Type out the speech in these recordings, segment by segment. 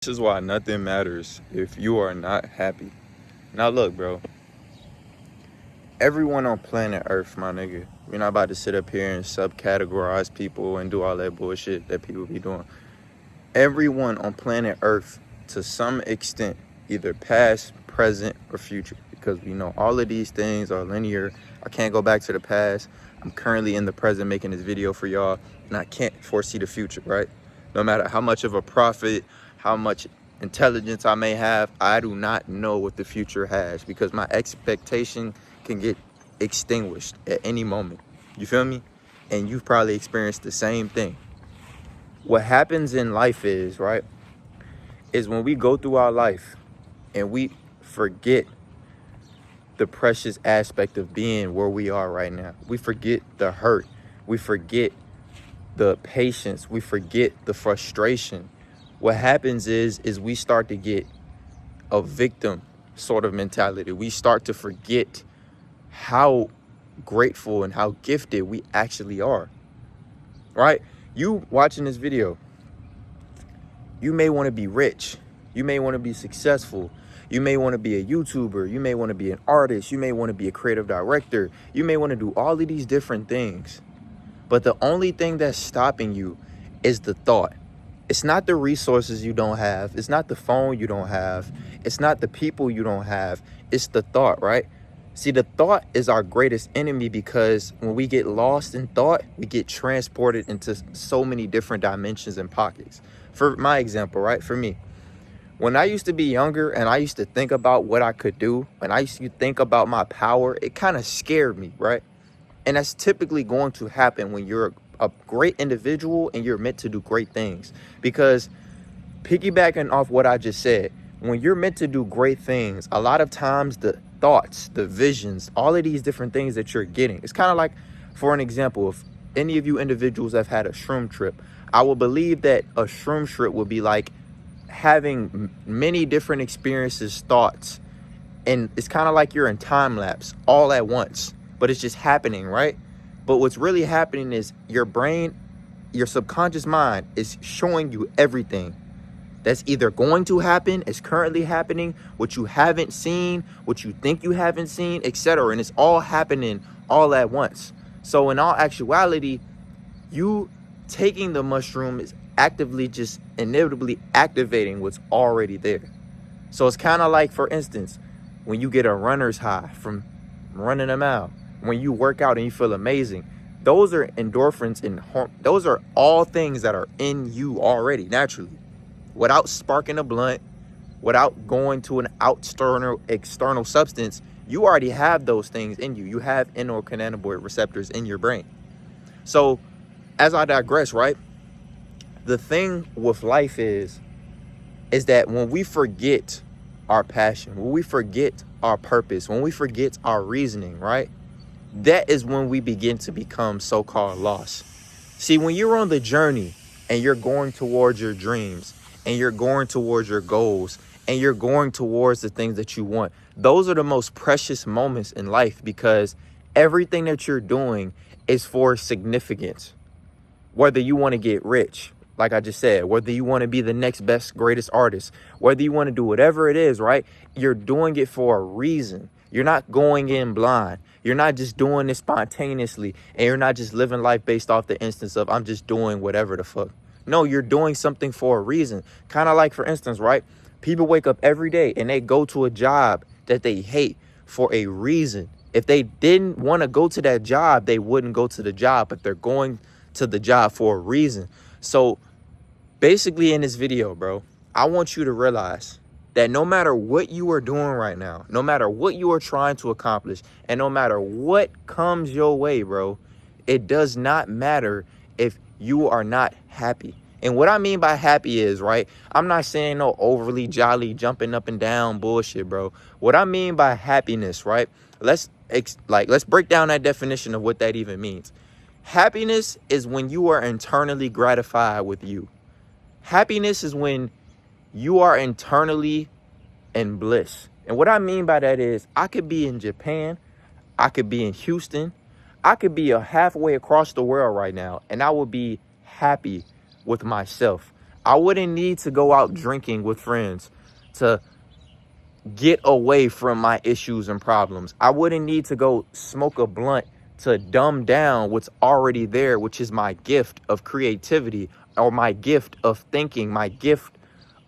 This is why nothing matters if you are not happy. Now look, bro. Everyone on planet Earth, my nigga. We're not about to sit up here and subcategorize people and do all that bullshit that people be doing. Everyone on planet Earth, to some extent, either past, present, or future. Because we know all of these things are linear. I can't go back to the past. I'm currently in the present making this video for y'all. And I can't foresee the future, right? No matter how much of a profit, how much intelligence I may have, I do not know what the future has because my expectation can get extinguished at any moment. You feel me? And you've probably experienced the same thing. What happens in life is, right, is when we go through our life and we forget the precious aspect of being where we are right now. We forget the hurt. We forget the patience. We forget the frustration. What happens is we start to get a victim sort of mentality. We start to forget how grateful and how gifted we actually are, right? You watching this video, you may want to be rich. You may want to be successful. You may want to be a YouTuber. You may want to be an artist. You may want to be a creative director. You may want to do all of these different things. But the only thing that's stopping you is the thought. It's not the resources you don't have. It's not the phone you don't have. It's not the people you don't have. It's the thought, right? See, the thought is our greatest enemy because when we get lost in thought, we get transported into so many different dimensions and pockets. For my example, right? For me, when I used to be younger and I used to think about what I could do, and I used to think about my power, it kind of scared me, right? And that's typically going to happen when you're a great individual and you're meant to do great things. Because piggybacking off what I just said, when you're meant to do great things, a lot of times the thoughts, the visions, all of these different things that you're getting, it's kind of like, for an example, if any of you individuals have had a shroom trip, I will believe that a shroom trip would be like having many different experiences, thoughts, and it's kind of like you're in time lapse all at once, but it's just happening, right? But what's really happening is your brain, your subconscious mind is showing you everything that's either going to happen, is currently happening, what you haven't seen, what you think you haven't seen, etc. And it's all happening all at once. So in all actuality, you taking the mushroom is actively just inevitably activating what's already there. So it's kind of like, for instance, when you get a runner's high from running a mile, when you work out and you feel amazing, those are endorphins and those are all things that are in you already naturally. Without sparking a blunt, without going to an external substance, you already have those things in you. You have endocannabinoid receptors in your brain. So as I digress, right? The thing with life is that when we forget our passion, when we forget our purpose, when we forget our reasoning, right? That is when we begin to become so-called lost. See, when you're on the journey and you're going towards your dreams and you're going towards your goals and you're going towards the things that you want, those are the most precious moments in life because everything that you're doing is for significance. Whether you want to get rich, like I just said, whether you want to be the next best, greatest artist, whether you want to do whatever it is, right? You're doing it for a reason. You're not going in blind. You're not just doing it spontaneously. And you're not just living life based off the instance of I'm just doing whatever the fuck. No, you're doing something for a reason. Kind of like, for instance, right? People wake up every day and they go to a job that they hate for a reason. If they didn't want to go to that job, they wouldn't go to the job, but they're going to the job for a reason. So basically in this video, bro, I want you to realize that no matter what you are doing right now, no matter what you are trying to accomplish, and no matter what comes your way, bro, it does not matter if you are not happy. And what I mean by happy is, right, I'm not saying no overly jolly, jumping up and down bullshit, bro. What I mean by happiness, right, let's break down that definition of what that even means. Happiness is when you are internally gratified with you. Happiness is when you are internally in bliss. And what I mean by that is I could be in Japan, I could be in Houston, I could be halfway across the world right now, and I would be happy with myself. I wouldn't need to go out drinking with friends to get away from my issues and problems. I wouldn't need to go smoke a blunt to dumb down what's already there, which is my gift of creativity, or my gift of thinking, my gift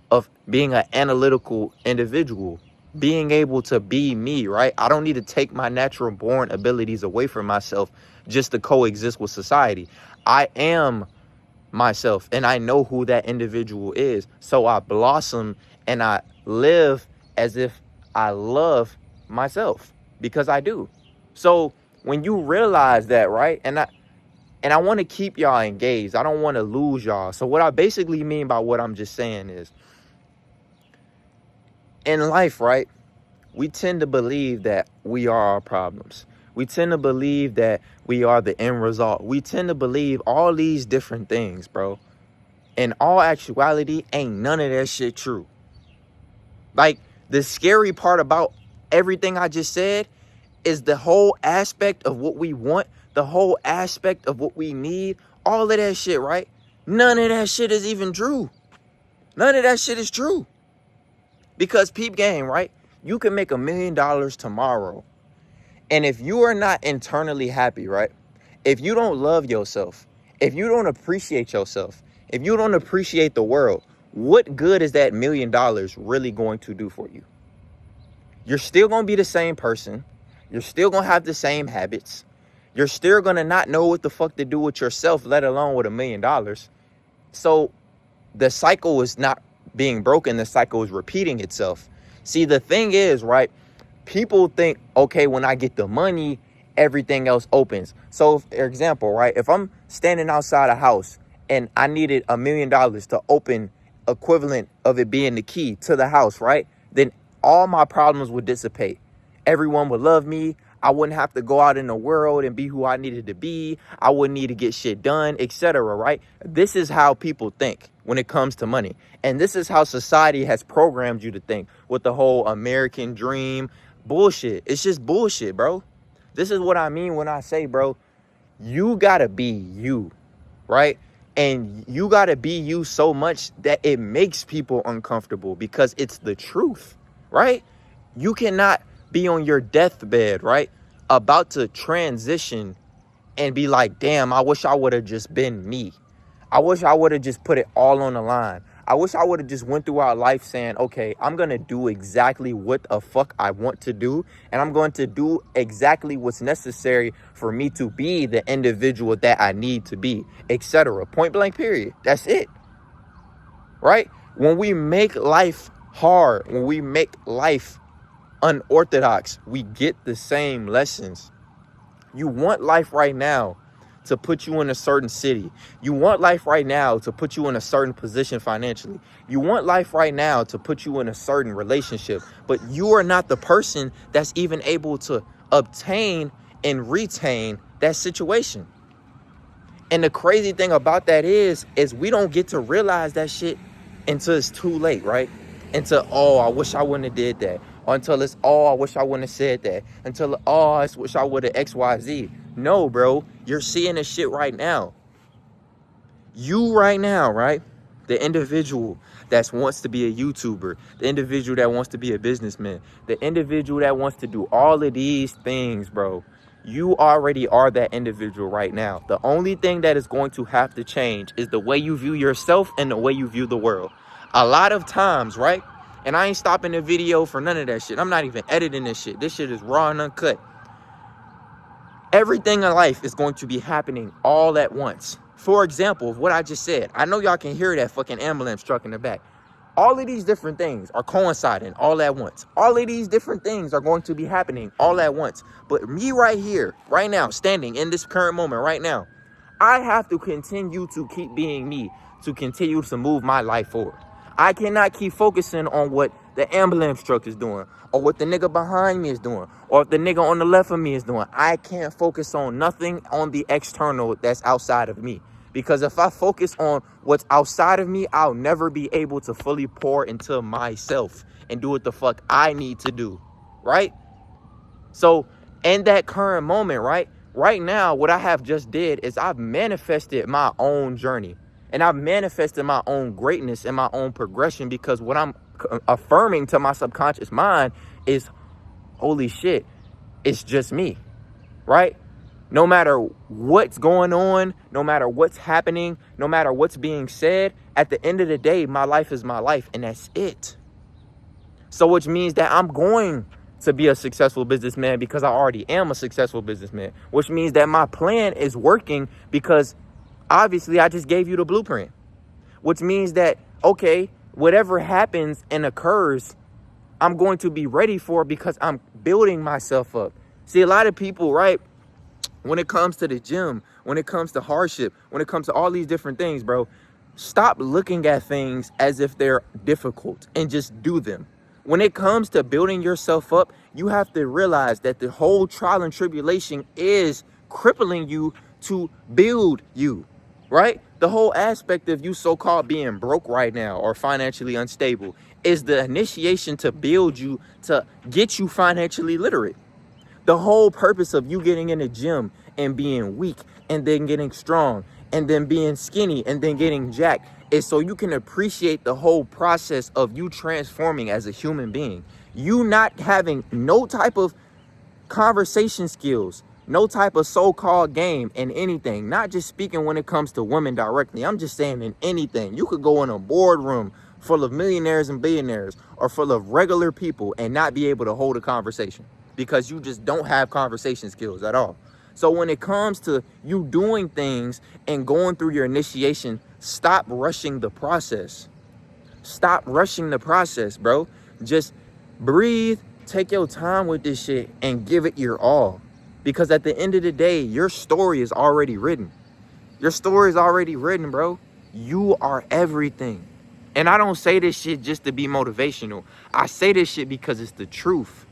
of being an analytical individual, being able to be me, right? I don't need to take my natural born abilities away from myself just to coexist with society. I am myself, and I know who that individual is. So I blossom and I live as if I love myself, because I do. So when you realize that, right? And I want to keep y'all engaged. I don't want to lose y'all. So what I basically mean by what I'm just saying is, in life, right, we tend to believe that we are our problems. We tend to believe that we are the end result. We tend to believe all these different things, bro. In all actuality, ain't none of that shit true. Like, the scary part about everything I just said is the whole aspect of what we want, the whole aspect of what we need, all of that shit, right? None of that shit is even true. None of that shit is true. Because peep game, right? You can make $1 million tomorrow. And if you are not internally happy, right? If you don't love yourself, if you don't appreciate yourself, if you don't appreciate the world, what good is that $1 million really going to do for you? You're still going to be the same person. You're still going to have the same habits. You're still going to not know what the fuck to do with yourself, let alone with $1 million. So the cycle is not being broken. The cycle is repeating itself. See, the thing is, right, people think, okay, when I get the money, everything else opens. So, for example, right, if I'm standing outside a house and I needed $1 million to open equivalent of it being the key to the house, right, then all my problems would dissipate. Everyone would love me. I wouldn't have to go out in the world and be who I needed to be. I wouldn't need to get shit done, etc., right? This is how people think when it comes to money. And this is how society has programmed you to think with the whole American dream bullshit. It's just bullshit, bro. This is what I mean when I say, bro, you gotta be you, right? And you gotta be you so much that it makes people uncomfortable, because it's the truth, right? You cannot be on your deathbed, right, about to transition and be like, damn, I wish I would have just been me. I wish I would have just put it all on the line. I wish I would have just went throughout life saying, okay, I'm going to do exactly what the fuck I want to do. And I'm going to do exactly what's necessary for me to be the individual that I need to be, etc. Point blank, period. That's it. Right? When we make life hard, when we make life unorthodox, we get the same lessons. You want life right now to put you in a certain city. You want life right now to put you in a certain position financially. You want life right now to put you in a certain relationship, but you are not the person that's even able to obtain and retain that situation. And the crazy thing about that is we don't get to realize that shit until it's too late, right? Until, oh, I wish I wouldn't have did that. Or until it's, oh, I wish I wouldn't have said that. Until, oh, I wish I would have XYZ. No, bro, you're seeing this shit right now. You right now, right? The individual that wants to be a YouTuber, the individual that wants to be a businessman, the individual that wants to do all of these things, bro. You already are that individual right now. The only thing that is going to have to change is the way you view yourself and the way you view the world. A lot of times, right? And I ain't stopping the video for none of that shit. I'm not even editing this shit. This shit is raw and uncut. Everything in life is going to be happening all at once. For example, what I just said, I know y'all can hear that fucking ambulance truck in the back. All of these different things are coinciding all at once. All of these different things are going to be happening all at once. But me right here, right now, standing in this current moment right now, I have to continue to keep being me, to continue to move my life forward. I cannot keep focusing on what the ambulance truck is doing, or what the nigga behind me is doing, or if the nigga on the left of me is doing. I can't focus on nothing on the external that's outside of me. Because if I focus on what's outside of me, I'll never be able to fully pour into myself and do what the fuck I need to do, right? So in that current moment, right now, what I have just did is I've manifested my own journey. And I've manifested my own greatness and my own progression because what I'm affirming to my subconscious mind is, holy shit, it's just me, right? No matter what's going on, no matter what's happening, no matter what's being said, at the end of the day, my life is my life, and that's it. So which means that I'm going to be a successful businessman because I already am a successful businessman, which means that my plan is working because obviously I just gave you the blueprint, which means that, okay, whatever happens and occurs, I'm going to be ready for it because I'm building myself up. See, a lot of people, right, when it comes to the gym, when it comes to hardship, when it comes to all these different things, bro, stop looking at things as if they're difficult and just do them. When it comes to building yourself up, you have to realize that the whole trial and tribulation is crippling you to build you, right? The whole aspect of you so-called being broke right now or financially unstable is the initiation to build you, to get you financially literate. The whole purpose of you getting in the gym and being weak and then getting strong and then being skinny and then getting jacked is so you can appreciate the whole process of you transforming as a human being. You not having no type of conversation skills, no type of so-called game in anything, not just speaking when it comes to women directly. I'm just saying in anything. You could go in a boardroom full of millionaires and billionaires or full of regular people and not be able to hold a conversation because you just don't have conversation skills at all. So when it comes to you doing things and going through your initiation, stop rushing the process. Stop rushing the process, bro. Just breathe, take your time with this shit and give it your all. Because at the end of the day, your story is already written. Your story is already written, bro. You are everything. And I don't say this shit just to be motivational. I say this shit because it's the truth.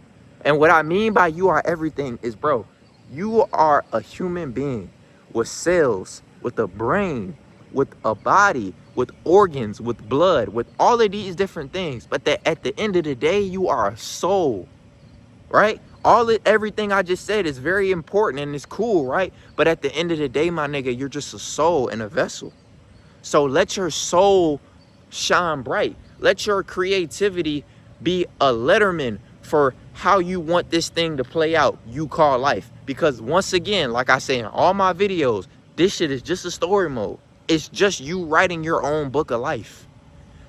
And what I mean by you are everything is, bro, you are a human being with cells, with a brain, with a body, with organs, with blood, with all of these different things. But that at the end of the day, you are a soul, right? Everything I just said is very important and it's cool, right? But at the end of the day, my nigga, you're just a soul in a vessel. So let your soul shine bright. Let your creativity be a letterman for how you want this thing to play out, you call life. Because once again, like I say in all my videos, this shit is just a story mode. It's just you writing your own book of life.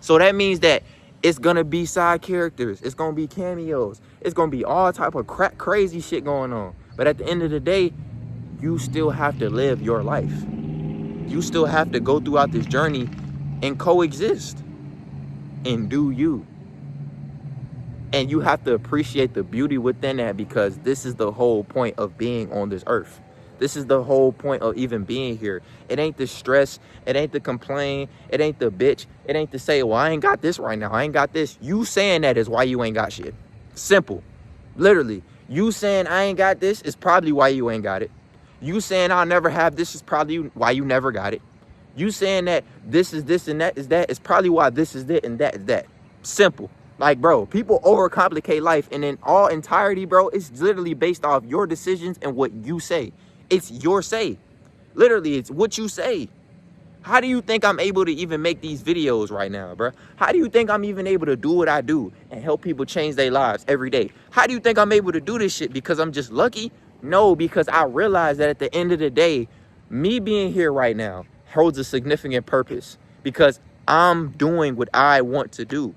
So that means that it's gonna be side characters, it's gonna be cameos, it's gonna be all type of crazy shit going on. But at the end of the day, you still have to live your life. You still have to go throughout this journey and coexist and do you. And you have to appreciate the beauty within that, because this is the whole point of being on this earth. This is the whole point of even being here. It ain't the stress. It ain't the complain. It ain't the bitch. It ain't to say, well, I ain't got this right now. I ain't got this. You saying that is why you ain't got shit. Simple. Literally. You saying I ain't got this is probably why you ain't got it. You saying I'll never have this is probably why you never got it. You saying that this is this and that is that is probably why this is that and that is that. Simple. Like, bro, people overcomplicate life, and in all entirety, bro, it's literally based off your decisions and what you say. It's your say. Literally, it's what you say. How do you think I'm able to even make these videos right now, bro? How do you think I'm even able to do what I do and help people change their lives every day? How do you think I'm able to do this shit? Because I'm just lucky? No, because I realize that at the end of the day, me being here right now holds a significant purpose, because I'm doing what I want to do.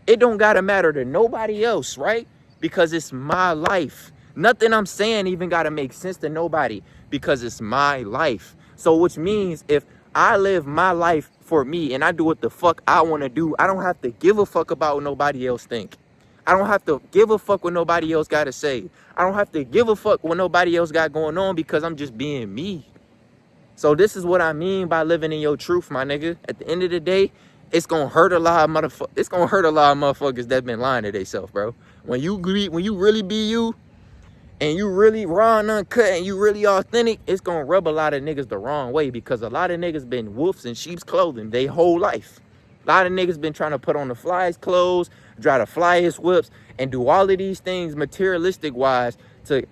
It don't gotta matter to nobody else, right? Because it's my life. Nothing I'm saying even gotta make sense to nobody, because it's my life. So which means if I live my life for me and I do what the fuck I wanna do, I don't have to give a fuck about what nobody else think. I don't have to give a fuck what nobody else gotta say. I don't have to give a fuck what nobody else got going on, because I'm just being me. So this is what I mean by living in your truth, my nigga. At the end of the day, it's gonna hurt a lot of motherfuckers. It's gonna hurt a lot of motherfuckers that been lying to themselves, bro. When you really be you, and you really raw and uncut, and you really authentic, it's gonna rub a lot of niggas the wrong way, because a lot of niggas been wolves in sheep's clothing their whole life. A lot of niggas been trying to put on the flyest clothes, try to flyest whips, and do all of these things materialistic wise to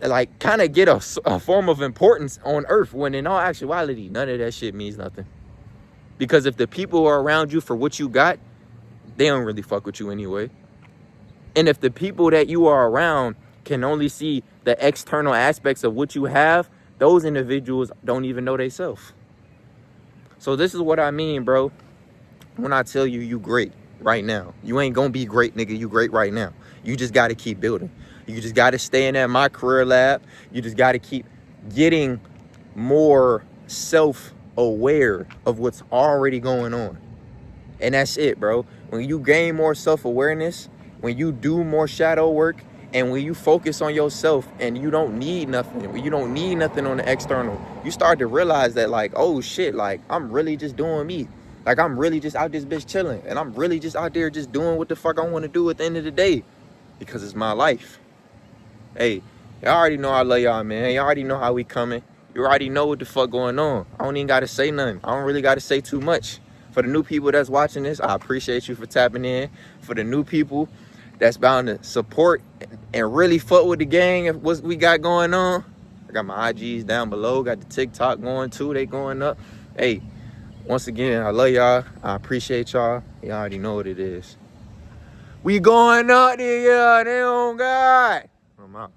like kind of get a form of importance on earth, when in all actuality, none of that shit means nothing. Because if the people are around you for what you got, they don't really fuck with you anyway. And if the people that you are around can only see the external aspects of what you have, those individuals don't even know they self. So this is what I mean, bro. When I tell you, you great right now. You ain't gonna be great, nigga. You great right now. You just gotta keep building. You just gotta stay in that My Career Lab. You just gotta keep getting more self-aware of what's already going on. And that's it, bro. When you gain more self-awareness, when you do more shadow work, and when you focus on yourself and you don't need nothing, when you don't need nothing on the external, you start to realize that, like, oh shit, like, I'm really just doing me. Like, I'm really just out this bitch chilling. And I'm really just out there just doing what the fuck I want to do at the end of the day. Because it's my life. Hey, y'all already know I love y'all, man. Y'all already know how we coming. You already know what the fuck going on. I don't even got to say nothing. I don't really got to say too much. For the new people that's watching this, I appreciate you for tapping in. For the new people that's bound to support and really fuck with the gang of what we got going on, I got my IGs down below. Got the TikTok going too. They going up. Hey, once again, I love y'all. I appreciate y'all. Y'all already know what it is. We going up there, yeah. They on God. I'm out.